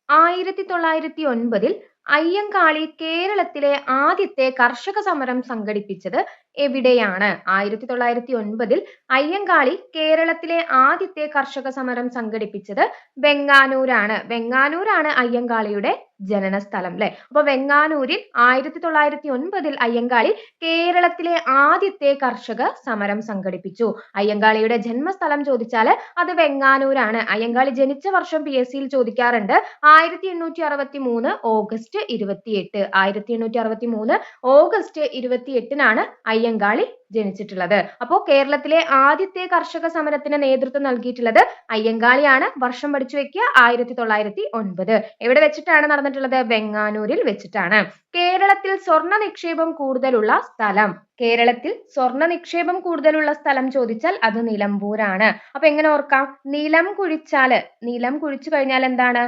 1909 അയ്യങ്കാളി കേരളത്തിലെ ആദ്യത്തെ കർഷക സമരം സംഘടിപ്പിച്ചത് എവിടെയാണ്? 1909 അയ്യങ്കാളി കേരളത്തിലെ ആദ്യത്തെ കർഷക സമരം സംഘടിപ്പിച്ചത് വെങ്ങാനൂരാണ്. വെങ്ങാനൂരാണ് അയ്യങ്കാളിയുടെ ജനനസ്ഥലം അല്ലെ. അപ്പൊ വെങ്ങാനൂരിൽ 1909 അയ്യങ്കാളി കേരളത്തിലെ ആദ്യത്തെ കർഷക സമരം സംഘടിപ്പിച്ചു. അയ്യങ്കാളിയുടെ ജന്മസ്ഥലം ചോദിച്ചാൽ അത് വെങ്ങാനൂരാണ്. അയ്യങ്കാളി ജനിച്ച വർഷം PSC യിൽ ചോദിക്കാറുണ്ട്. 1863 ഓഗസ്റ്റ് 28. 1863 ഓഗസ്റ്റ് 28-നാണ് അയ്യങ്കാളി ജനിച്ചിട്ടുള്ളത്. അപ്പോ കേരളത്തിലെ ആദ്യത്തെ കർഷക സമരത്തിന് നേതൃത്വം നൽകിയിട്ടുള്ളത് അയ്യങ്കാളിയാണ്. വർഷം പഠിച്ചു വെക്കുക 1909. എവിടെ വെച്ചിട്ടാണ് നടന്നിട്ടുള്ളത്? വെങ്ങാനൂരിൽ വെച്ചിട്ടാണ്. കേരളത്തിൽ സ്വർണ്ണ നിക്ഷേപം കൂടുതലുള്ള സ്ഥലം. കേരളത്തിൽ സ്വർണ്ണ നിക്ഷേപം കൂടുതലുള്ള സ്ഥലം ചോദിച്ചാൽ അത് നിലമ്പൂരാണ്. അപ്പൊ എങ്ങനെ ഓർക്കാം? നിലം കുഴിച്ചു കഴിഞ്ഞാൽ എന്താണ്?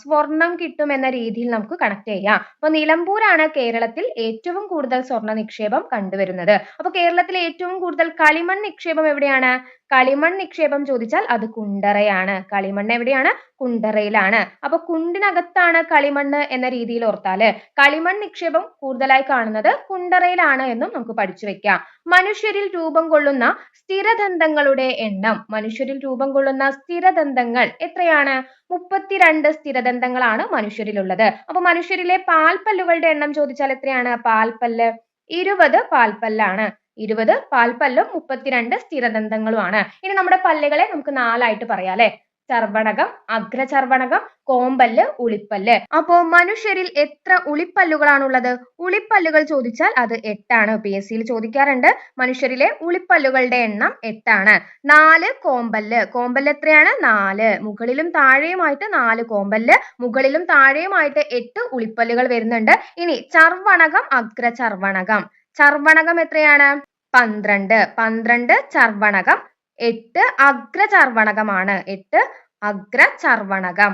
സ്വർണം കിട്ടും എന്ന രീതിയിൽ നമുക്ക് കണക്ട് ചെയ്യാം. അപ്പൊ നിലമ്പൂരാണ് കേരളത്തിൽ ഏറ്റവും കൂടുതൽ സ്വർണ്ണ നിക്ഷേപം കണ്ടുവരുന്നത്. അപ്പൊ കേരളത്തിലെ ഏറ്റവും കൂടുതൽ കളിമൺ നിക്ഷേപം എവിടെയാണ്? കളിമൺ നിക്ഷേപം ചോദിച്ചാൽ അത് കുണ്ടറയാണ്. കളിമണ്ണ് എവിടെയാണ്? കുണ്ടറയിലാണ്. അപ്പൊ കുണ്ടിനകത്താണ് കളിമണ്ണ് എന്ന രീതിയിൽ ഓർത്താല് കളിമൺ നിക്ഷേപം കൂടുതലായി കാണുന്നത് കുണ്ടറയിലാണ് എന്നും നമുക്ക് പഠിച്ചു വെക്കാം. മനുഷ്യരിൽ രൂപം കൊള്ളുന്ന സ്ഥിരദന്തങ്ങളുടെ എണ്ണം. മനുഷ്യരിൽ രൂപം കൊള്ളുന്ന സ്ഥിരദന്തങ്ങൾ എത്രയാണ്? 32 സ്ഥിരദന്തങ്ങളാണ് മനുഷ്യരിലുള്ളത്. അപ്പൊ മനുഷ്യരിലെ പാൽപ്പല്ലുകളുടെ എണ്ണം ചോദിച്ചാൽ എത്രയാണ്? പാൽപ്പല്ല് 20 പാൽപ്പല്ലാണ്. 20 പാൽപ്പല്ലും 32 സ്ഥിരദന്തങ്ങളുമാണ്. ഇനി നമ്മുടെ പല്ലുകളെ നമുക്ക് 4 ആയിട്ട് പറയാം അല്ലെ. ചർവണകം, അഗ്രചർവണകം, കോമ്പല്ല്, ഉളിപ്പല്ല്. അപ്പോ മനുഷ്യരിൽ എത്ര ഉളിപ്പല്ലുകളാണുള്ളത്? ഉളിപ്പല്ലുകൾ ചോദിച്ചാൽ അത് 8 ആണ്. PSC യിൽ ചോദിക്കാറുണ്ട്. മനുഷ്യരിലെ ഉളിപ്പല്ലുകളുടെ എണ്ണം 8 ആണ്. 4 കോമ്പല്ല്. കോമ്പല്ല് എത്രയാണ്? 4. മുകളിലും താഴെയുമായിട്ട് 4 കോമ്പല്ല്, മുകളിലും താഴെയുമായിട്ട് 8 ഉളിപ്പല്ലുകൾ വരുന്നുണ്ട്. ഇനി ചർവണകം, അഗ്രചർവണകം. ചർവണകം എത്രയാണ്? 12. 12 ചർവണകം, 8 അഗ്രചർവണകമാണ്. 8 അഗ്രചർവണകം.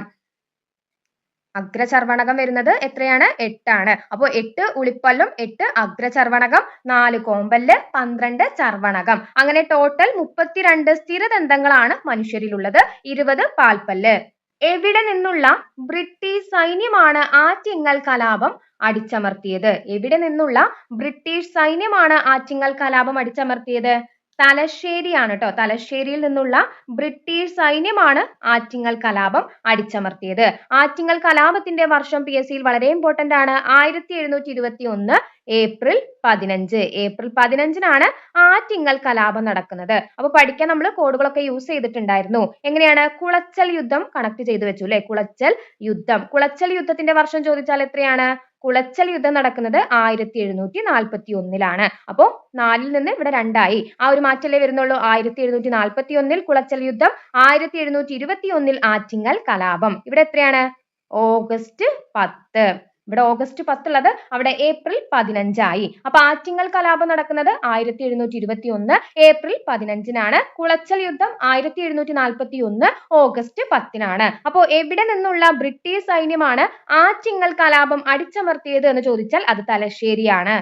അഗ്രചർവണകം വരുന്നത് എത്രയാണ്? 8 ആണ്. അപ്പൊ 8 ഉളിപ്പല്ലും 8 അഗ്രചർവണകം, 4 കോമ്പല്ല്, 12 ചർവണകം. അങ്ങനെ ടോട്ടൽ 32 സ്ഥിരദന്തങ്ങളാണ് മനുഷ്യരിലുള്ളത്. 20 പാൽപ്പല്ല്. എവിടെ നിന്നുള്ള ബ്രിട്ടീഷ് സൈന്യമാണ് ആറ്റിങ്ങൽ കലാപം അടിച്ചമർത്തിയത്? എവിടെ നിന്നുള്ള ബ്രിട്ടീഷ് സൈന്യമാണ് ആറ്റിങ്ങൽ കലാപം അടിച്ചമർത്തിയത്? തലശ്ശേരിയാണ് ട്ടോ. തലശ്ശേരിയിൽ നിന്നുള്ള ബ്രിട്ടീഷ് സൈന്യമാണ് ആറ്റിങ്ങൽ കലാപം അടിച്ചമർത്തിയത്. ആറ്റിങ്ങൽ കലാപത്തിന്റെ വർഷം PSC യിൽ വളരെ ഇമ്പോർട്ടന്റ് ആണ്. 1721 ഏപ്രിൽ 15. ഏപ്രിൽ 15-നാണ് ആറ്റിങ്ങൽ കലാപം നടക്കുന്നത്. അപ്പൊ പഠിക്കാൻ നമ്മൾ കോഡുകളൊക്കെ യൂസ് ചെയ്തിട്ടുണ്ടായിരുന്നു. എങ്ങനെയാണ്? കുളച്ചൽ യുദ്ധം കണക്ട് ചെയ്തു വെച്ചു അല്ലെ. കുളച്ചൽ യുദ്ധം. കുളച്ചൽ യുദ്ധത്തിന്റെ വർഷം ചോദിച്ചാൽ എത്രയാണ്? കുളച്ചൽ യുദ്ധം നടക്കുന്നത് 1741-ലാണ്. അപ്പോ 4-ൽ നിന്ന് ഇവിടെ 2 ആയി. ആ ഒരു മാറ്റല്ലേ വരുന്നുള്ളൂ. 1741 കുളച്ചൽ യുദ്ധം, 1721 ആറ്റിങ്ങൽ കലാപം. ഇവിടെ എത്രയാണ്? ഓഗസ്റ്റ് 10. ഇവിടെ ഓഗസ്റ്റ് 10 ഉള്ളത് അവിടെ ഏപ്രിൽ 15 ആയി. അപ്പൊ ആറ്റിങ്ങൽ കലാപം നടക്കുന്നത് 1721 ഏപ്രിൽ 15-നാണ്. കുളച്ചൽ യുദ്ധം 1741 ഓഗസ്റ്റ് 10-നാണ്. അപ്പോ എവിടെ നിന്നുള്ള ബ്രിട്ടീഷ് സൈന്യമാണ് ആറ്റിങ്ങൽ കലാപം അടിച്ചമർത്തിയത് എന്ന് ചോദിച്ചാൽ അത് തലശ്ശേരിയാണ്.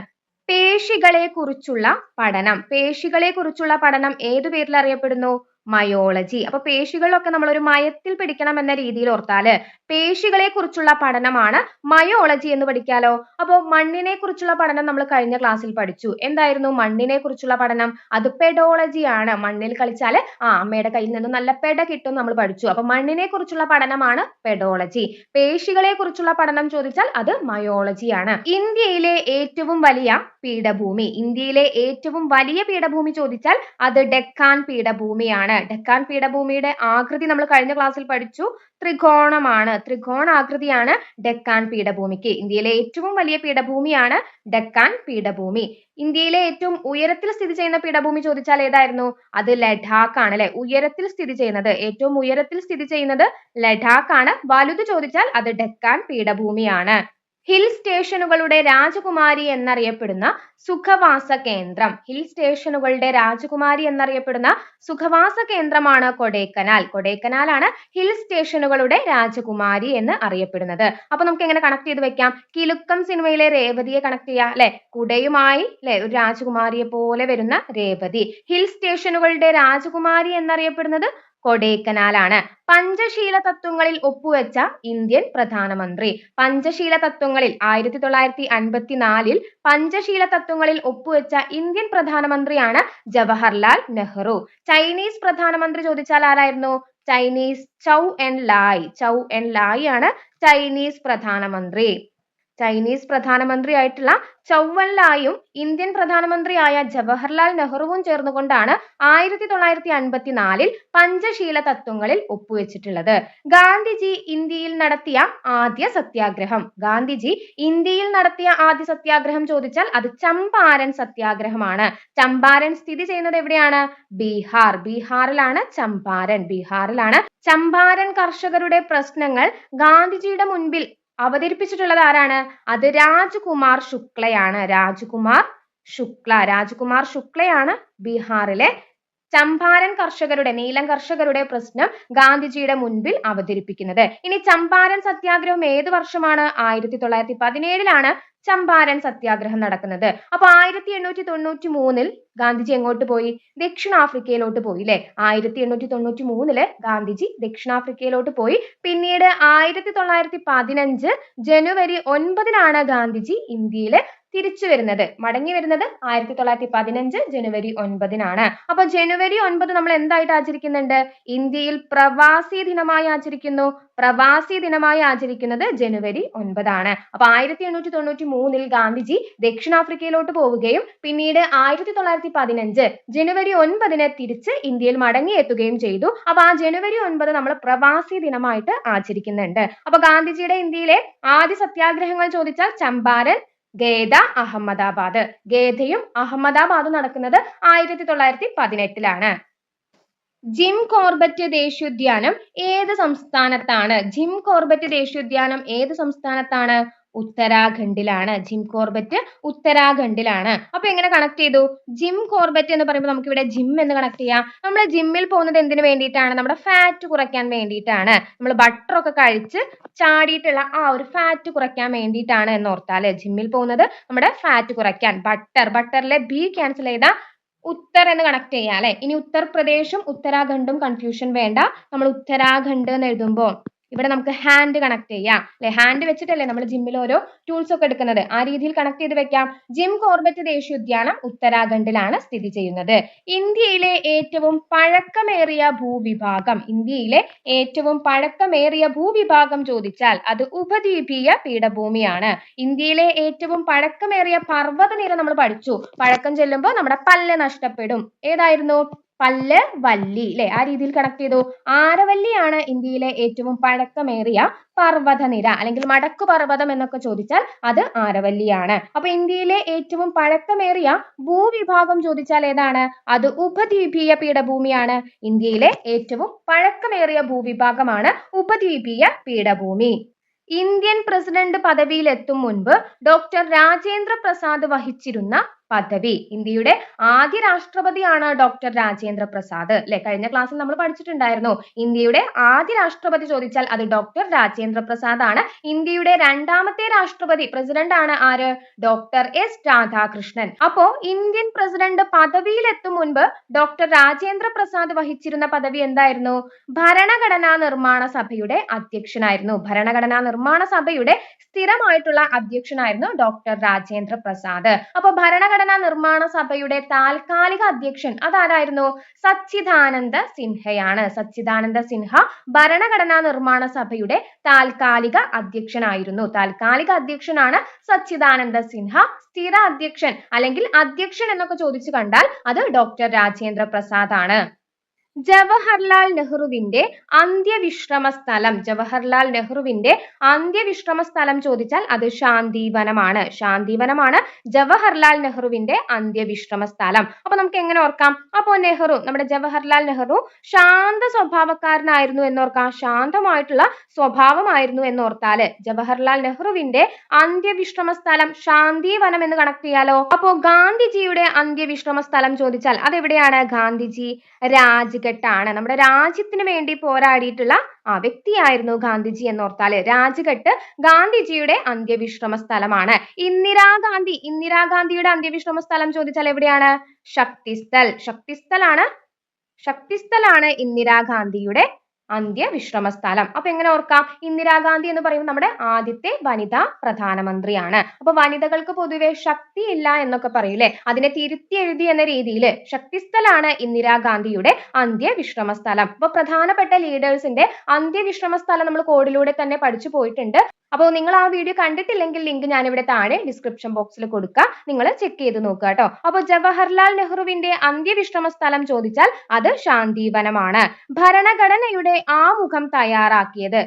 പേശികളെ കുറിച്ചുള്ള പഠനം. പേശികളെ കുറിച്ചുള്ള പഠനം ഏതു പേരിൽ അറിയപ്പെടുന്നു? മയോളജി. അപ്പൊ പേശികളിലൊക്കെ നമ്മൾ ഒരു മയത്തിൽ പിടിക്കണം എന്ന രീതിയിൽ ഓർത്താല് പേശികളെ കുറിച്ചുള്ള പഠനമാണ് മയോളജി എന്ന് പഠിക്കാലോ. അപ്പോ മണ്ണിനെ കുറിച്ചുള്ള പഠനം നമ്മൾ കഴിഞ്ഞ ക്ലാസ്സിൽ പഠിച്ചു. എന്തായിരുന്നു മണ്ണിനെ കുറിച്ചുള്ള പഠനം? അത് പെഡോളജി ആണ്. മണ്ണിൽ കളിച്ചാല് അമ്മയുടെ കയ്യിൽ നിന്ന് നല്ല പെട കിട്ടും നമ്മൾ പഠിച്ചു. അപ്പൊ മണ്ണിനെ കുറിച്ചുള്ള പഠനമാണ് പെഡോളജി. പേശികളെ കുറിച്ചുള്ള പഠനം ചോദിച്ചാൽ അത് മയോളജി ആണ്. ഇന്ത്യയിലെ ഏറ്റവും വലിയ പീഠഭൂമി. ഇന്ത്യയിലെ ഏറ്റവും വലിയ പീഠഭൂമി ചോദിച്ചാൽ അത് ഡെക്കാൻ പീഠഭൂമിയാണ്. ഡെക്കാൻ പീഠഭൂമിയുടെ ആകൃതി നമ്മൾ കഴിഞ്ഞ ക്ലാസ്സിൽ പഠിച്ചു. ത്രികോണമാണ്. ത്രികോണാകൃതിയാണ് ഡെക്കാൻ പീഠഭൂമിക്ക്. ഇന്ത്യയിലെ ഏറ്റവും വലിയ പീഠഭൂമിയാണ് ഡെക്കാൻ പീഠഭൂമി. ഇന്ത്യയിലെ ഏറ്റവും ഉയരത്തിൽ സ്ഥിതി ചെയ്യുന്ന പീഠഭൂമി ചോദിച്ചാൽ ഏതായിരുന്നു? അത് ലഡാക്ക് ആണ് അല്ലെ. ഉയരത്തിൽ സ്ഥിതി ചെയ്യുന്നത്, ഏറ്റവും ഉയരത്തിൽ സ്ഥിതി ചെയ്യുന്നത് ലഡാക്ക് ആണ്. വലുത് ചോദിച്ചാൽ അത് ഡെക്കാൻ പീഠഭൂമിയാണ്. ഹിൽ സ്റ്റേഷനുകളുടെ രാജകുമാരി എന്നറിയപ്പെടുന്ന സുഖവാസ കേന്ദ്രം. ഹിൽ സ്റ്റേഷനുകളുടെ രാജകുമാരി എന്നറിയപ്പെടുന്ന സുഖവാസ കേന്ദ്രമാണ് കൊടൈക്കനാൽ. കൊടൈക്കനാലാണ് ഹിൽ സ്റ്റേഷനുകളുടെ രാജകുമാരി എന്ന് അറിയപ്പെടുന്നത്. അപ്പൊ നമുക്ക് എങ്ങനെ കണക്ട് ചെയ്ത് വെക്കാം? കിലുക്കം സിനിമയിലെ രേവതിയെ കണക്ട് ചെയ്യാം അല്ലെ. കുടയുമായി അല്ലെ ഒരു രാജകുമാരിയെ പോലെ വരുന്ന രേവതി. ഹിൽ സ്റ്റേഷനുകളുടെ രാജകുമാരി എന്നറിയപ്പെടുന്നത് കൊടൈക്കനാലാണ്. പഞ്ചശീല തത്വങ്ങളിൽ ഒപ്പുവെച്ച ഇന്ത്യൻ പ്രധാനമന്ത്രി. പഞ്ചശീല തത്വങ്ങളിൽ 1954 പഞ്ചശീല തത്വങ്ങളിൽ ഒപ്പുവെച്ച ഇന്ത്യൻ പ്രധാനമന്ത്രിയാണ് ജവഹർലാൽ നെഹ്റു. ചൈനീസ് പ്രധാനമന്ത്രി ചോദിച്ചാൽ ആരായിരുന്നു? Chinese Chou En Lai. Chou En Lai ആണ് ചൈനീസ് പ്രധാനമന്ത്രി. ചൈനീസ് പ്രധാനമന്ത്രിയായിട്ടുള്ള ചൗ എൻ ലായും ഇന്ത്യൻ പ്രധാനമന്ത്രിയായ ജവഹർലാൽ നെഹ്റുവും ചേർന്നുകൊണ്ടാണ് 1954 പഞ്ചശീല തത്വങ്ങളിൽ ഒപ്പുവെച്ചിട്ടുള്ളത്. ഗാന്ധിജി ഇന്ത്യയിൽ നടത്തിയ ആദ്യ സത്യാഗ്രഹം. ഗാന്ധിജി ഇന്ത്യയിൽ നടത്തിയ ആദ്യ സത്യാഗ്രഹം ചോദിച്ചാൽ അത് ചമ്പാരൻ സത്യാഗ്രഹമാണ്. ചമ്പാരൻ സ്ഥിതി ചെയ്യുന്നത് എവിടെയാണ്? ബീഹാർ. ബീഹാറിലാണ് ചമ്പാരൻ. ബീഹാറിലാണ്. ചമ്പാരൻ കർഷകരുടെ പ്രശ്നങ്ങൾ ഗാന്ധിജിയുടെ മുൻപിൽ അവതരിപ്പിച്ചിട്ടുള്ളത് ആരാണ്? അത് രാജ്കുമാർ ശുക്ലയാണ്. രാജ്കുമാർ ശുക്ല. രാജ്കുമാർ ശുക്ലയാണ് ബീഹാറിലെ ചമ്പാരൻ കർഷകരുടെ, നീലം കർഷകരുടെ പ്രശ്നം ഗാന്ധിജിയുടെ മുൻപിൽ അവതരിപ്പിക്കുന്നത്. ഇനി ചമ്പാരൻ സത്യാഗ്രഹം ഏത് വർഷമാണ്? 1917 ചമ്പാരൻ സത്യാഗ്രഹം നടക്കുന്നത്. അപ്പൊ 1893 ഗാന്ധിജി എങ്ങോട്ട് പോയി? ദക്ഷിണാഫ്രിക്കയിലോട്ട് പോയി അല്ലെ. 1893 ഗാന്ധിജി ദക്ഷിണാഫ്രിക്കയിലോട്ട് പോയി. പിന്നീട് 1915 ജനുവരി 9 ഗാന്ധിജി ഇന്ത്യയിൽ തിരിച്ചു വരുന്നത്, മടങ്ങി വരുന്നത് 1915 ജനുവരി 9 അപ്പൊ ജനുവരി 9 നമ്മൾ എന്തായിട്ട് ആചരിക്കുന്നുണ്ട്? ഇന്ത്യയിൽ പ്രവാസി ദിനമായി ആചരിക്കുന്നു. പ്രവാസി ദിനമായി ആചരിക്കുന്നത് ജനുവരി 9 അപ്പൊ 1893 ഗാന്ധിജി ദക്ഷിണാഫ്രിക്കയിലോട്ട് പോവുകയും പിന്നീട് 1915 ജനുവരി 9 തിരിച്ച് ഇന്ത്യയിൽ മടങ്ങിയെത്തുകയും ചെയ്തു. അപ്പൊ ആ ജനുവരി 9 നമ്മൾ പ്രവാസി ദിനമായിട്ട് ആചരിക്കുന്നുണ്ട്. അപ്പൊ ഗാന്ധിജിയുടെ ഇന്ത്യയിലെ ആദ്യ സത്യാഗ്രഹങ്ങൾ ചോദിച്ചാൽ ചമ്പാരൻ, ഗേദ, അഹമ്മദാബാദ്. ഗേദയും അഹമ്മദാബാദും നടക്കുന്നത് 1918 ജിം കോർബറ്റ് ദേശീയോദ്യാനം ഏത് സംസ്ഥാനത്താണ്? ജിം കോർബറ്റ് ദേശീയോദ്യാനം ഏത് സംസ്ഥാനത്താണ്? ഉത്തരാഖണ്ഡിലാണ്. ജിം കോർബറ്റ് ഉത്തരാഖണ്ഡിലാണ്. അപ്പൊ എങ്ങനെ കണക്ട് ചെയ്തു? ജിം കോർബറ്റ് എന്ന് പറയുമ്പോൾ നമുക്ക് ഇവിടെ ജിം എന്ന് കണക്ട് ചെയ്യാം. നമ്മൾ ജിമ്മിൽ പോകുന്നത് എന്തിനു വേണ്ടിയിട്ടാണ്? നമ്മുടെ ഫാറ്റ് കുറയ്ക്കാൻ വേണ്ടിയിട്ടാണ്. നമ്മൾ ബട്ടർ ഒക്കെ കഴിച്ച് ചാടിയിട്ടുള്ള ആ ഒരു ഫാറ്റ് കുറയ്ക്കാൻ വേണ്ടിയിട്ടാണ് എന്ന് ഓർത്താല്. ജിമ്മിൽ പോകുന്നത് നമ്മുടെ ഫാറ്റ് കുറയ്ക്കാൻ. ബട്ടറിലെ ബി ക്യാൻസൽ ചെയ്ത ഉത്തർ എന്ന് കണക്ട് ചെയ്യാം അല്ലെ. ഇനി ഉത്തർപ്രദേശും ഉത്തരാഖണ്ഡും കൺഫ്യൂഷൻ വേണ്ട. നമ്മൾ ഉത്തരാഖണ്ഡ് എന്ന് എഴുതുമ്പോൾ ഇവിടെ നമുക്ക് ഹാൻഡ് കണക്ട് ചെയ്യാം അല്ലെ. ഹാൻഡ് വെച്ചിട്ടല്ലേ നമ്മൾ ജിമ്മിൽ ഓരോ ടൂൾസ് ഒക്കെ എടുക്കുന്നത്. ആ രീതിയിൽ കണക്ട് ചെയ്ത് വെക്കാം. ജിം കോർബറ്റ് ദേശീയോദ്യാനം ഉത്തരാഖണ്ഡിലാണ് സ്ഥിതി ചെയ്യുന്നത്. ഇന്ത്യയിലെ ഏറ്റവും പഴക്കമേറിയ ഭൂവിഭാഗം. ഇന്ത്യയിലെ ഏറ്റവും പഴക്കമേറിയ ഭൂവിഭാഗം ചോദിച്ചാൽ അത് ഉപദ്വീപീയ പീഠഭൂമിയാണ്. ഇന്ത്യയിലെ ഏറ്റവും പഴക്കമേറിയ പർവ്വതനിര നമ്മൾ പഠിച്ചു. പഴക്കം ചെല്ലുമ്പോൾ നമ്മുടെ പല്ല് നഷ്ടപ്പെടും. ഏതായിരുന്നു? പല്ല് വല്ലി അല്ലെ. ആ രീതിയിൽ കണക്ട് ചെയ്തു. ആരവല്ലിയാണ് ഇന്ത്യയിലെ ഏറ്റവും പഴക്കമേറിയ പർവ്വതനിര അല്ലെങ്കിൽ മടക്കു പർവ്വതം എന്നൊക്കെ ചോദിച്ചാൽ അത് ആരവല്ലിയാണ്. അപ്പൊ ഇന്ത്യയിലെ ഏറ്റവും പഴക്കമേറിയ ഭൂവിഭാഗം ചോദിച്ചാൽ ഏതാണ്? അത് ഉപദ്വീപീയ പീഠഭൂമിയാണ്. ഇന്ത്യയിലെ ഏറ്റവും പഴക്കമേറിയ ഭൂവിഭാഗമാണ് ഉപദ്വീപീയ പീഠഭൂമി. ഇന്ത്യൻ പ്രസിഡന്റ് പദവിയിൽ എത്തും മുൻപ് ഡോക്ടർ രാജേന്ദ്ര പ്രസാദ് വഹിച്ചിരുന്ന പദവി. ഇന്ത്യയുടെ ആദ്യ രാഷ്ട്രപതിയാണ് ഡോക്ടർ രാജേന്ദ്ര പ്രസാദ് അല്ലെ. കഴിഞ്ഞ ക്ലാസ്സിൽ നമ്മൾ പഠിച്ചിട്ടുണ്ടായിരുന്നു. ഇന്ത്യയുടെ ആദ്യ രാഷ്ട്രപതി ചോദിച്ചാൽ അത് ഡോക്ടർ രാജേന്ദ്ര പ്രസാദ് ആണ്. ഇന്ത്യയുടെ രണ്ടാമത്തെ രാഷ്ട്രപതി പ്രസിഡന്റ് ആണ് ആര്? Doctor S Radhakrishnan. അപ്പോ ഇന്ത്യൻ പ്രസിഡന്റ് പദവിയിൽ എത്തും മുൻപ് ഡോക്ടർ രാജേന്ദ്ര പ്രസാദ് വഹിച്ചിരുന്ന പദവി എന്തായിരുന്നു? ഭരണഘടനാ നിർമ്മാണ സഭയുടെ അധ്യക്ഷനായിരുന്നു. ഭരണഘടനാ നിർമ്മാണ സഭയുടെ സ്ഥിരമായിട്ടുള്ള അധ്യക്ഷനായിരുന്നു ഡോക്ടർ രാജേന്ദ്ര പ്രസാദ്. അപ്പൊ ഭരണഘടനാ നിർമ്മാണ സഭയുടെ താൽക്കാലിക അധ്യക്ഷൻ അതാരായിരുന്നു? സച്ചിദാനന്ദ സിൻഹയാണ്. സച്ചിദാനന്ദ സിൻഹ ഭരണഘടനാ നിർമ്മാണ സഭയുടെ താൽക്കാലിക അധ്യക്ഷനായിരുന്നു. താൽക്കാലിക അധ്യക്ഷനാണ് സച്ചിദാനന്ദ സിൻഹ. സ്ഥിര അധ്യക്ഷൻ അല്ലെങ്കിൽ അധ്യക്ഷൻ എന്നൊക്കെ ചോദിച്ചു കണ്ടാൽ അത് ഡോക്ടർ രാജേന്ദ്ര പ്രസാദ് ആണ്. ജവഹർലാൽ നെഹ്റുവിന്റെ അന്ത്യവിശ്രമ സ്ഥലം. ജവഹർലാൽ നെഹ്റുവിന്റെ അന്ത്യവിശ്രമ സ്ഥലം ചോദിച്ചാൽ അത് ശാന്തിവനമാണ്. ശാന്തിവനമാണ് ജവഹർലാൽ നെഹ്റുവിന്റെ അന്ത്യവിശ്രമ സ്ഥലം. അപ്പൊ നമുക്ക് എങ്ങനെ ഓർക്കാം? അപ്പോ നെഹ്റു, നമ്മുടെ ജവഹർലാൽ നെഹ്റു ശാന്ത സ്വഭാവക്കാരനായിരുന്നു എന്നോർക്കാം. ശാന്തമായിട്ടുള്ള സ്വഭാവമായിരുന്നു എന്നോർത്താല് ജവഹർലാൽ നെഹ്റുവിന്റെ അന്ത്യവിശ്രമ സ്ഥലം ശാന്തിവനം എന്ന് കണക്ട് ചെയ്യാലോ. അപ്പോ ഗാന്ധിജിയുടെ അന്ത്യവിശ്രമ സ്ഥലം ചോദിച്ചാൽ അതെവിടെയാണ്? ഗാന്ധിജി രാജ്ഘട്ടാണ്. നമ്മുടെ രാജ്യത്തിന് വേണ്ടി പോരാടിയിട്ടുള്ള വ്യക്തിയായിരുന്നു ഗാന്ധിജി എന്നോർത്താല്. രാജ്ഘട്ട് ഗാന്ധിജിയുടെ അന്ത്യവിശ്രമ സ്ഥലമാണ്. ഇന്ദിരാഗാന്ധിയുടെ അന്ത്യവിശ്രമ സ്ഥലം ചോദിച്ചാൽ എവിടെയാണ്? ശക്തിസ്ഥൽ. ശക്തിസ്ഥലാണ് ശക്തിസ്ഥലാണ് ഇന്ദിരാഗാന്ധിയുടെ അന്ത്യവിശ്രമ സ്ഥലം. അപ്പൊ എങ്ങനെ ഓർക്കാം? ഇന്ദിരാഗാന്ധി എന്ന് പറയുമ്പോൾ നമ്മുടെ ആദ്യത്തെ വനിതാ പ്രധാനമന്ത്രിയാണ്. അപ്പൊ വനിതകൾക്ക് പൊതുവെ ശക്തിയില്ല എന്നൊക്കെ പറയൂലേ, അതിനെ തിരുത്തി എഴുതി എന്ന രീതിയിൽ ശക്തിസ്ഥലാണ് ഇന്ദിരാഗാന്ധിയുടെ അന്ത്യവിശ്രമ സ്ഥലം. അപ്പൊ പ്രധാനപ്പെട്ട ലീഡേഴ്സിന്റെ അന്ത്യവിശ്രമ സ്ഥലം നമ്മൾ കോഡിലൂടെ തന്നെ പഠിച്ചു പോയിട്ടുണ്ട്. അപ്പോൾ നിങ്ങൾ ആ വീഡിയോ കണ്ടിട്ടില്ലെങ്കിൽ ലിങ്ക് ഞാനിവിടെ താഴെ ഡിസ്ക്രിപ്ഷൻ ബോക്സിൽ കൊടുക്കാം, നിങ്ങൾ ചെക്ക് ചെയ്ത് നോക്കുക കേട്ടോ. അപ്പോൾ ജവഹർലാൽ നെഹ്റുവിന്റെ അന്ത്യവിശ്രമ സ്ഥലം ചോദിച്ചാൽ അത് ശാന്തിവനമാണ്. ഭരണഘടനയുടെ ആമുഖം തയ്യാറാക്കിയത്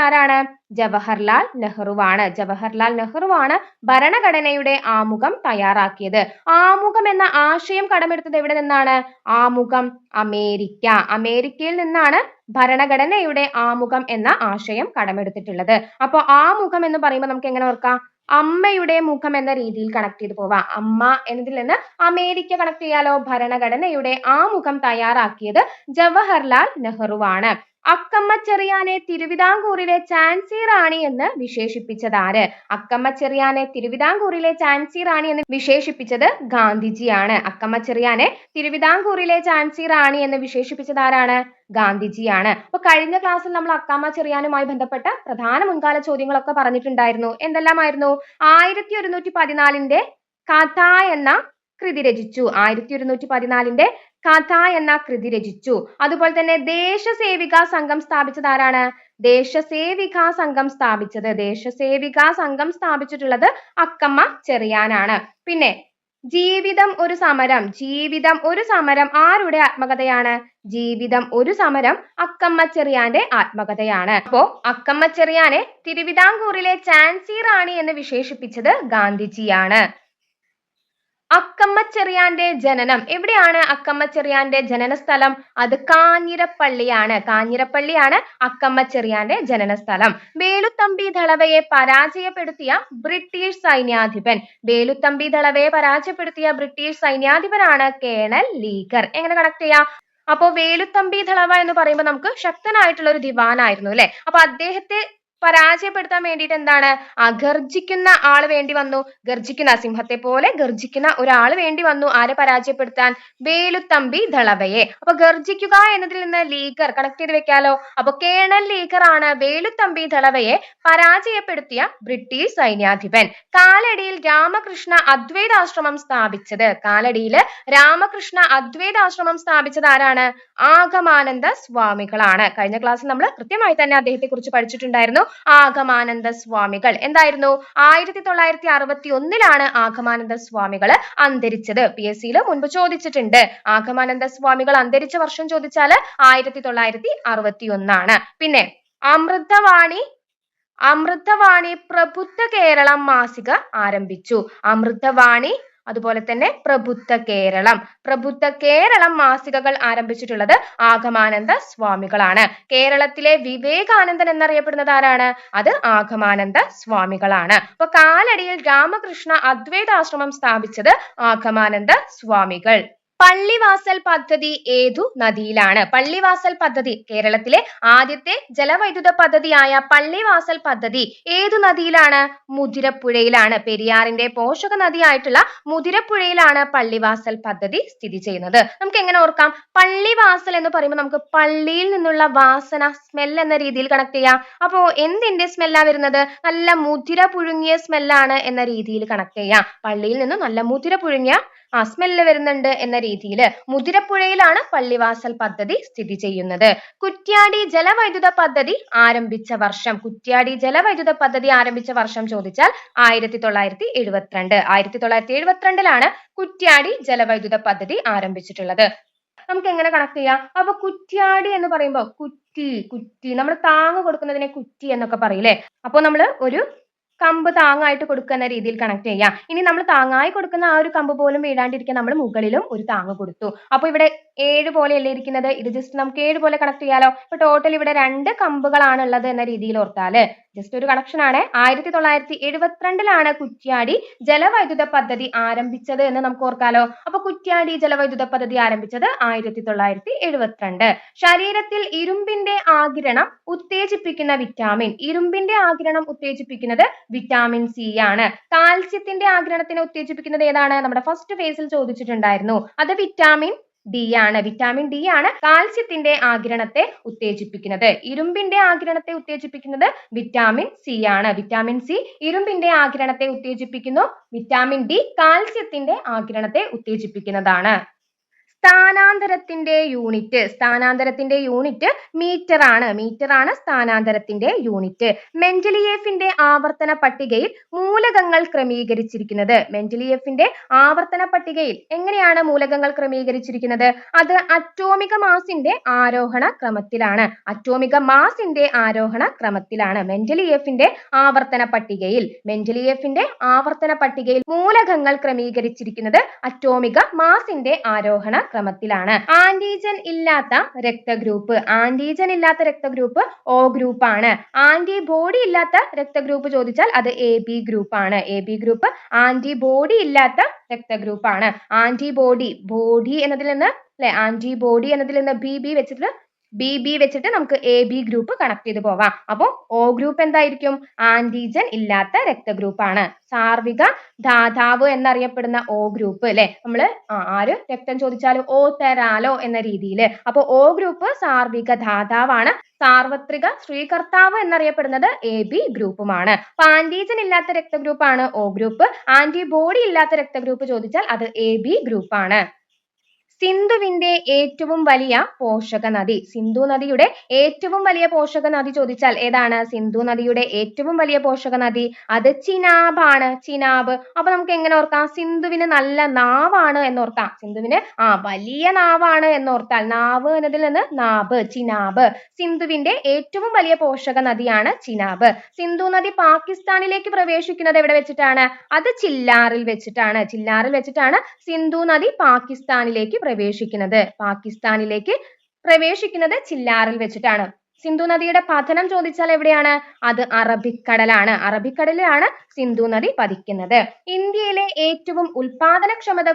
ആരാണ്? ജവഹർലാൽ നെഹ്റുവാണ്. ജവഹർലാൽ നെഹ്റുവാണ് ഭരണഘടനയുടെ ആമുഖം തയ്യാറാക്കിയത്. ആമുഖം എന്ന ആശയം കടമെടുത്തത് എവിടെ നിന്നാണ്? ആമുഖം അമേരിക്ക. അമേരിക്കയിൽ നിന്നാണ് ഭരണഘടനയുടെ ആമുഖം എന്ന ആശയം കടമെടുത്തിട്ടുള്ളത്. അപ്പോൾ ആമുഖം എന്ന് പറയുമ്പോൾ നമുക്ക് എങ്ങനെ ഓർക്കാം? അമ്മയുടെ മുഖം എന്ന രീതിയിൽ കണക്ട് ചെയ്ത് പോവാം. അമ്മ എന്നതിൽ നിന്ന് അമേരിക്ക കണക്ട് ചെയ്യാലോ. ഭരണഘടനയുടെ ആമുഖം തയ്യാറാക്കിയത് ജവഹർലാൽ നെഹ്റുവാണ്. അക്കമ്മ ചെറിയാനെ തിരുവിതാംകൂറിലെ ഝാൻസി റാണി എന്ന് വിശേഷിപ്പിച്ചത് ആര്? അക്കമ്മ ചെറിയാനെ തിരുവിതാംകൂറിലെ ഝാൻസി റാണി എന്ന് വിശേഷിപ്പിച്ചത് ഗാന്ധിജിയാണ്. അക്കമ്മ ചെറിയാനെ തിരുവിതാംകൂറിലെ ഝാൻസി റാണി എന്ന് വിശേഷിപ്പിച്ചത് ആരാണ്? ഗാന്ധിജിയാണ്. അപ്പൊ കഴിഞ്ഞ ക്ലാസ്സിൽ നമ്മൾ അക്കമ്മ ചെറിയാനുമായി ബന്ധപ്പെട്ട പ്രധാന മുൻകാല ചോദ്യങ്ങളൊക്കെ പറഞ്ഞിട്ടുണ്ടായിരുന്നു. എന്തെല്ലാമായിരുന്നു? 1114ന്റെ കഥ എന്ന കൃതി രചിച്ചു. 1114ന്റെ കഥ എന്ന കൃതി രചിച്ചു. അതുപോലെ തന്നെ ദേശസേവികാ സംഘം സ്ഥാപിച്ചത് ആരാണ്? ദേശസേവികാ സംഘം സ്ഥാപിച്ചിട്ടുള്ളത് അക്കമ്മ ചെറിയാനാണ്. പിന്നെ ജീവിതം ഒരു സമരം ആരുടെ ആത്മകഥയാണ്? ജീവിതം ഒരു സമരം അക്കമ്മ ചെറിയാന്റെ ആത്മകഥയാണ്. അപ്പോ അക്കമ്മ ചെറിയാനെ തിരുവിതാംകൂറിലെ ഝാൻസി റാണി എന്ന് വിശേഷിപ്പിച്ചത് ഗാന്ധിജിയാണ്. അക്കമ്മ ചെറിയാന്റെ ജനനം എവിടെയാണ്? അക്കമ്മ ചെറിയാന്റെ ജനന സ്ഥലം അത് കാഞ്ഞിരപ്പള്ളിയാണ്. അക്കമ്മ ചെറിയാന്റെ ജനന സ്ഥലം. വേലുത്തമ്പി ദളവയെ പരാജയപ്പെടുത്തിയ ബ്രിട്ടീഷ് സൈന്യാധിപനാണ് കേണൽ ലീഗർ. എങ്ങനെ കണക്ട് ചെയ്യാം? അപ്പോ വേലുത്തമ്പി ദളവ എന്ന് പറയുമ്പോൾ നമുക്ക് ശക്തനായിട്ടുള്ള ഒരു ദിവാനായിരുന്നു അല്ലെ. അപ്പൊ അദ്ദേഹത്തെ പരാജയപ്പെടുത്താൻ വേണ്ടിയിട്ട് എന്താണ്? ഗർജിക്കുന്ന ആള് വേണ്ടി വന്നു. സിംഹത്തെ പോലെ ഗർജിക്കുന്ന ഒരാൾ വേണ്ടി വന്നു. ആരെ പരാജയപ്പെടുത്താൻ? വേലുത്തമ്പി ദളവയെ. അപ്പൊ ഗർജിക്കുക എന്നതിൽ നിന്ന് ലീഗർ കണക്ട് ചെയ്ത് വെക്കാലോ. അപ്പൊ കേണൽ ലീഗർ ആണ് വേലുത്തമ്പി ദളവയെ പരാജയപ്പെടുത്തിയ ബ്രിട്ടീഷ് സൈന്യാധിപൻ. കാലടിയിൽ രാമകൃഷ്ണ അദ്വൈതാശ്രമം സ്ഥാപിച്ചത് ആരാണ്? ആഗമാനന്ദ സ്വാമികളാണ്. കഴിഞ്ഞ ക്ലാസ്സിൽ നമ്മൾ കൃത്യമായി തന്നെ അദ്ദേഹത്തെ കുറിച്ച് പഠിച്ചിട്ടുണ്ടായിരുന്നു. ആഗമാനന്ദ സ്വാമികൾ എന്തായിരുന്നു? 1961 ആഗമാനന്ദ സ്വാമികൾ അന്തരിച്ചത്. PSC മുൻപ് ചോദിച്ചിട്ടുണ്ട്. ആഗമാനന്ദ സ്വാമികൾ അന്തരിച്ച വർഷം ചോദിച്ചാൽ 1961. പിന്നെ അമൃതവാണി പ്രബുദ്ധ കേരളം മാസിക ആരംഭിച്ചു. അമൃതവാണി അതുപോലെ തന്നെ പ്രബുദ്ധ കേരളം മാസികകൾ ആരംഭിച്ചിട്ടുള്ളത് ആഗമാനന്ദ സ്വാമികളാണ്. കേരളത്തിലെ വിവേകാനന്ദൻ എന്നറിയപ്പെടുന്നത് ആരാണ്? അത് ആഗമാനന്ദ സ്വാമികളാണ്. അപ്പൊ കാലടിയിൽ രാമകൃഷ്ണ അദ്വൈതാശ്രമം സ്ഥാപിച്ചത് ആഗമാനന്ദ സ്വാമികൾ. പള്ളിവാസൽ പദ്ധതി ഏതു നദിയിലാണ്? പള്ളിവാസൽ പദ്ധതി കേരളത്തിലെ ആദ്യത്തെ ജലവൈദ്യുത പദ്ധതിയായ പള്ളിവാസൽ പദ്ധതി ഏതു നദിയിലാണ്? മുതിരപ്പുഴയിലാണ്. പെരിയാറിന്റെ പോഷക നദിയായിട്ടുള്ള മുതിരപ്പുഴയിലാണ് പള്ളിവാസൽ പദ്ധതി സ്ഥിതി ചെയ്യുന്നത്. നമുക്ക് എങ്ങനെ ഓർക്കാം? പള്ളിവാസൽ എന്ന് പറയുമ്പോൾ നമുക്ക് പള്ളിയിൽ നിന്നുള്ള വാസന, സ്മെൽ എന്ന രീതിയിൽ കണക്ട് ചെയ്യാം. അപ്പോ എന്തിന്റെ സ്മെല്ലാ വരുന്നത്? നല്ല മുതിര പുഴുങ്ങിയ സ്മെല്ലാണ് എന്ന രീതിയിൽ കണക്ട് ചെയ്യാം. പള്ളിയിൽ നിന്ന് നല്ല മുതിര പുഴുങ്ങിയ സ്മെല്ല് വരുന്നുണ്ട് എന്ന രീതിയിൽ മുതിരപ്പുഴയിലാണ് പള്ളിവാസൽ പദ്ധതി സ്ഥിതി ചെയ്യുന്നത്. കുറ്റ്യാടി ജലവൈദ്യുത പദ്ധതി ആരംഭിച്ച വർഷം ചോദിച്ചാൽ 1972. 1972 കുറ്റ്യാടി ജലവൈദ്യുത പദ്ധതി ആരംഭിച്ചിട്ടുള്ളത്. നമുക്ക് എങ്ങനെ കണക്ട് ചെയ്യാം? അപ്പൊ കുറ്റ്യാടി എന്ന് പറയുമ്പോൾ കുറ്റി നമ്മൾ താങ്ങ് കൊടുക്കുന്നതിനെ കുറ്റി എന്നൊക്കെ പറയില്ലേ. അപ്പോൾ നമ്മൾ ഒരു കമ്പ് താങ്ങായിട്ട് കൊടുക്കുന്ന രീതിയിൽ കണക്ട് ചെയ്യാം. ഇനി നമ്മൾ താങ്ങായി കൊടുക്കുന്ന ആ ഒരു കമ്പ് പോലും വീഴാണ്ടിരിക്കാൻ നമ്മൾ മുകളിലും ഒരു താങ്ങ് കൊടുത്തു. അപ്പൊ ഇവിടെ 7 പോലെയല്ലേ ഇരിക്കുന്നത്. ഇത് ജസ്റ്റ് നമുക്ക് 7 പോലെ കണക്ട് ചെയ്യാലോ. ഇപ്പൊ ടോട്ടൽ ഇവിടെ 2 കമ്പുകളാണ് ഉള്ളത് എന്ന രീതിയിൽ ഓർത്താല് ജസ്റ്റ് ഒരു കണക്ഷൻ ആണ്. 1972 കുറ്റ്യാടി ജലവൈദ്യുത പദ്ധതി ആരംഭിച്ചത് എന്ന് നമുക്ക് ഓർക്കാലോ. അപ്പൊ കുറ്റ്യാടി ജലവൈദ്യുത പദ്ധതി ആരംഭിച്ചത് 1972. ശരീരത്തിൽ ഇരുമ്പിന്റെ ആഗിരണം ഉത്തേജിപ്പിക്കുന്ന വിറ്റാമിൻ. ഇരുമ്പിന്റെ ആഗിരണം ഉത്തേജിപ്പിക്കുന്നത് വിറ്റാമിൻ സി ആണ്. കാൽസ്യത്തിന്റെ ആഗിരണത്തിനെ ഉത്തേജിപ്പിക്കുന്നത് ഏതാണ്? നമ്മുടെ ഫസ്റ്റ് ഫേസിൽ ചോദിച്ചിട്ടുണ്ടായിരുന്നു. അത് വിറ്റാമിൻ ഡി ആണ്. വിറ്റാമിൻ ഡി ആണ് കാൽസ്യത്തിന്റെ ആഗിരണത്തെ ഉത്തേജിപ്പിക്കുന്നത്. ഇരുമ്പിന്റെ ആഗിരണത്തെ ഉത്തേജിപ്പിക്കുന്നത് വിറ്റാമിൻ സി ആണ്. വിറ്റാമിൻ സി ഇരുമ്പിന്റെ ആഗിരണത്തെ ഉത്തേജിപ്പിക്കുന്നു. വിറ്റാമിൻ ഡി കാൽസ്യത്തിന്റെ ആഗിരണത്തെ ഉത്തേജിപ്പിക്കുന്നതാണ്. സ്ഥാനാന്തരത്തിന്റെ യൂണിറ്റ് മീറ്റർ ആണ് സ്ഥാനാന്തരത്തിന്റെ യൂണിറ്റ്. മെൻഡലിയേഫിന്റെ ആവർത്തന പട്ടികയിൽ മൂലകങ്ങൾ ക്രമീകരിച്ചിരിക്കുന്നത്. മെൻഡലിയേഫിന്റെ ആവർത്തന പട്ടികയിൽ എങ്ങനെയാണ് മൂലകങ്ങൾ ക്രമീകരിച്ചിരിക്കുന്നത്? അത് അറ്റോമിക മാസിന്റെ ആരോഹണ ക്രമത്തിലാണ്. മെൻഡലിയേഫിന്റെ ആവർത്തന പട്ടികയിൽ മൂലകങ്ങൾ ക്രമീകരിച്ചിരിക്കുന്നത് അറ്റോമിക മാസിന്റെ ആരോഹണ ക്രമത്തിലാണ്. ആന്റിജൻ ഇല്ലാത്ത രക്തഗ്രൂപ്പ് O ഗ്രൂപ്പ് ആണ്. ആന്റിബോഡി ഇല്ലാത്ത രക്തഗ്രൂപ്പ് ചോദിച്ചാൽ അത് AB ഗ്രൂപ്പ് ആണ്. ആന്റിബോഡി ഇല്ലാത്ത രക്തഗ്രൂപ്പ് ആണ്. ബോഡി എന്നതിൽ നിന്ന് BB വെച്ചിട്ട് നമുക്ക് AB ഗ്രൂപ്പ് കണക്ട് ചെയ്ത് പോവാം. അപ്പോൾ O ഗ്രൂപ്പ് എന്തായിരിക്കും? ആന്റിജൻ ഇല്ലാത്ത രക്തഗ്രൂപ്പ് ആണ്. സാർവിക ധാതാവ് എന്നറിയപ്പെടുന്ന O ഗ്രൂപ്പ് അല്ലെ. നമ്മള് ആര് രക്തം ചോദിച്ചാലും O തരാലോ എന്ന രീതിയിൽ. അപ്പൊ O ഗ്രൂപ്പ് സാർവിക ധാതാവാണ്. സാർവത്രിക സ്വീകർത്താവ് എന്നറിയപ്പെടുന്നത് AB ഗ്രൂപ്പുമാണ്. അപ്പൊ ആന്റിജൻ ഇല്ലാത്ത രക്തഗ്രൂപ്പാണ് O ഗ്രൂപ്പ്. ആന്റിബോഡി ഇല്ലാത്ത രക്തഗ്രൂപ്പ് ചോദിച്ചാൽ അത് AB ഗ്രൂപ്പാണ്. സിന്ധുവിന്റെ ഏറ്റവും വലിയ പോഷക നദി. സിന്ധു നദിയുടെ ഏറ്റവും വലിയ പോഷക നദി ചോദിച്ചാൽ ഏതാണ്? സിന്ധു നദിയുടെ ഏറ്റവും വലിയ പോഷക നദി അത് ചിനാബ് ആണ്. അപ്പൊ നമുക്ക് എങ്ങനെ ഓർക്കാം? സിന്ധുവിന് നല്ല നാവാണ് എന്നോർക്കാം. സിന്ധുവിന് വലിയ നാവാണ് എന്നോർത്താൽ നാവ് എന്നതിൽ നിന്ന് ചിനാബ്. സിന്ധുവിന്റെ ഏറ്റവും വലിയ പോഷക നദിയാണ് ചിനാബ്. സിന്ധു നദി പാകിസ്ഥാനിലേക്ക് പ്രവേശിക്കുന്നത് എവിടെ വെച്ചിട്ടാണ്? അത് ചില്ലാറിൽ വെച്ചിട്ടാണ്. സിന്ധു നദി പാകിസ്ഥാനിലേക്ക് പ്രവേശിക്കുന്നത് ചില്ലാറിൽ വെച്ചിട്ടാണ്. സിന്ധു നദിയുടെ പതനം ചോദിച്ചാൽ എവിടെയാണ്? അത് അറബിക്കടലിലാണ് സിന്ധു നദി പതിക്കുന്നത്. ഇന്ത്യയിലെ ഏറ്റവും ഉൽപാദനക്ഷമത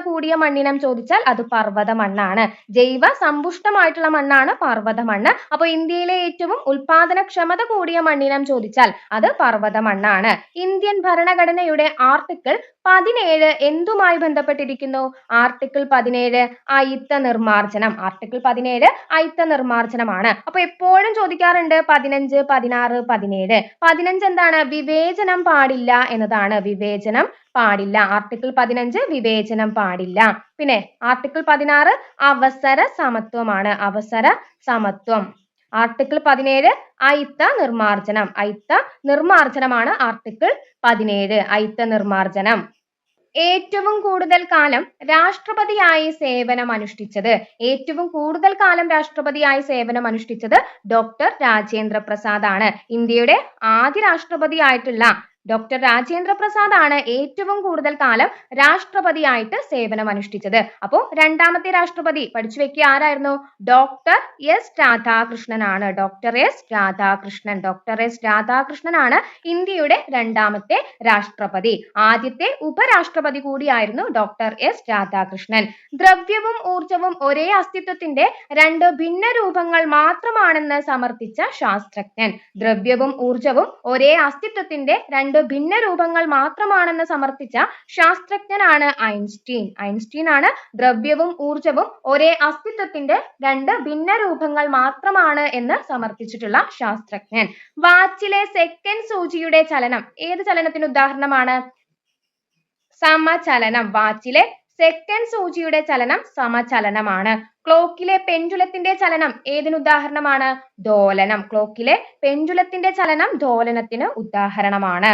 കൂടിയ മണ്ണിനം ചോദിച്ചാൽ അത് പർവ്വത മണ്ണാണ്. ജൈവ സമ്പുഷ്ടമായിട്ടുള്ള മണ്ണാണ് പർവ്വത മണ്ണ്. അപ്പോൾ ഇന്ത്യയിലെ ഏറ്റവും ഉൽപാദനക്ഷമത കൂടിയ മണ്ണിനം ചോദിച്ചാൽ അത് പർവ്വത മണ്ണാണ്. ഇന്ത്യൻ ഭരണഘടനയുടെ ആർട്ടിക്കിൾ 17 എന്തുമായി ബന്ധപ്പെട്ടിരിക്കുന്നു? ആർട്ടിക്കിൾ 17 അയിത്ത നിർമാർജനമാണ്. അപ്പൊ എപ്പോഴും ചോദിക്കാറുണ്ട് 15, 16, 17. 15 എന്താണ്? വിവേചനം പാടില്ല എന്നതാണ്. ആർട്ടിക്കിൾ 15 വിവേചനം പാടില്ല. പിന്നെ ആർട്ടിക്കിൾ 16 അവസര സമത്വമാണ്. ആർട്ടിക്കിൾ 17 അയിത്ത നിർമാർജനമാണ്. ആർട്ടിക്കിൾ 17 അയിത്ത നിർമാർജനം. ഏറ്റവും കൂടുതൽ കാലം രാഷ്ട്രപതിയായി സേവനമനുഷ്ഠിച്ചത് ഡോക്ടർ രാജേന്ദ്ര പ്രസാദ് ആണ്. ഇന്ത്യയുടെ ആദ്യ രാഷ്ട്രപതിയായിട്ടുള്ള ഡോക്ടർ രാജേന്ദ്ര പ്രസാദ് ആണ് ഏറ്റവും കൂടുതൽ കാലം രാഷ്ട്രപതിയായിട്ട് സേവനമനുഷ്ഠിച്ചത്. അപ്പോൾ രണ്ടാമത്തെ രാഷ്ട്രപതി പഠിച്ചു വെക്കുക ആരായിരുന്നു? ഡോക്ടർ എസ് രാധാകൃഷ്ണനാണ്. ഡോക്ടർ എസ് രാധാകൃഷ്ണനാണ് ഇന്ത്യയുടെ രണ്ടാമത്തെ രാഷ്ട്രപതി. ആദ്യത്തെ ഉപരാഷ്ട്രപതി കൂടിയായിരുന്നു ഡോക്ടർ എസ് രാധാകൃഷ്ണൻ. ദ്രവ്യവും ഊർജവും ഒരേ അസ്തിത്വത്തിന്റെ രണ്ട് ഭിന്ന രൂപങ്ങൾ മാത്രമാണെന്ന് സമർത്ഥിച്ച ശാസ്ത്രജ്ഞൻ. ദ്രവ്യവും ഊർജവും ഒരേ അസ്തിത്വത്തിന്റെ രണ്ട് ഭിന്ന രൂപങ്ങൾ മാത്രമാണെന്ന് സമർത്ഥിച്ച ശാസ്ത്രജ്ഞനാണ് ഐൻസ്റ്റീൻ ആണ് ദ്രവ്യവും ഊർജവും ഒരേ അസ്തിത്വത്തിന്റെ രണ്ട് ഭിന്ന രൂപങ്ങൾ മാത്രമാണ് എന്ന് സമർത്ഥിച്ചിട്ടുള്ള ശാസ്ത്രജ്ഞൻ. വാച്ചിലെ സെക്കൻഡ് സൂചിയുടെ ചലനം ഏത് ചലനത്തിന് ഉദാഹരണമാണ്? സമചലനം. വാച്ചിലെ സെക്കൻഡ് സൂചിയുടെ ചലനം സമചലനമാണ്. ക്ലോക്കിലെ പെൻഡുലത്തിന്റെ ചലനം ഏതിന് ഉദാഹരണമാണ്? ദോലനം. ക്ലോക്കിലെ പെൻഡുലത്തിന്റെ ചലനം ദോലനത്തിന് ഉദാഹരണമാണ്.